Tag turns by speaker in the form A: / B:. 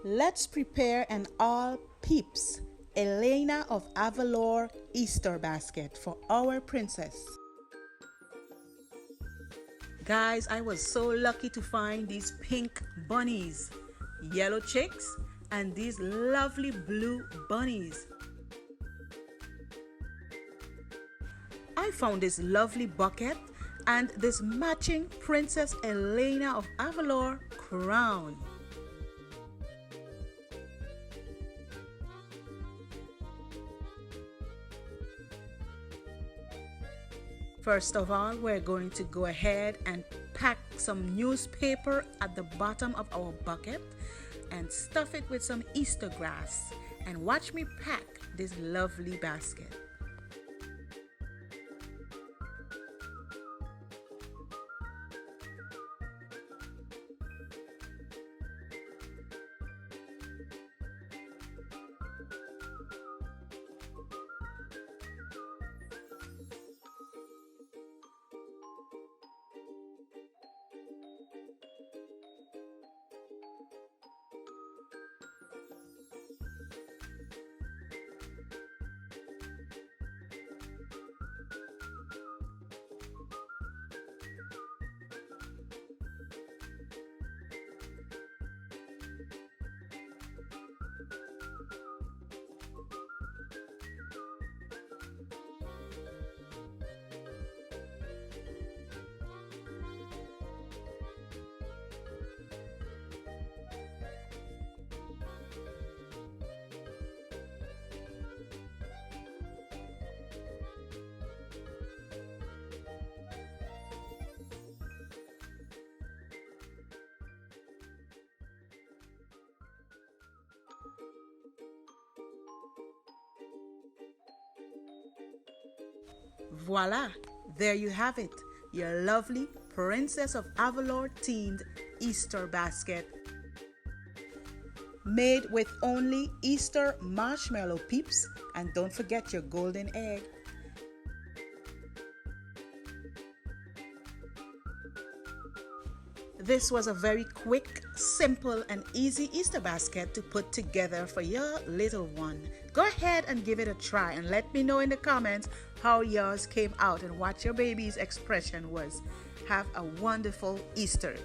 A: Let's prepare an all Peeps Elena of Avalor Easter basket for our princess. Guys, I was so lucky to find these pink bunnies, yellow chicks, and these lovely blue bunnies. I found this lovely bucket and this matching Princess Elena of Avalor crown. First of all, we're going to go ahead and pack some newspaper at the bottom of our bucket and stuff it with some Easter grass, and watch me pack this lovely basket. Voila! There you have it, your lovely Princess of Avalor themed Easter basket. Made with only Easter marshmallow peeps, and don't forget your golden egg. This was a very quick, simple and easy Easter basket to put together for your little one. Go ahead and give it a try and let me know in the comments how yours came out and what your baby's expression was. Have a wonderful Easter.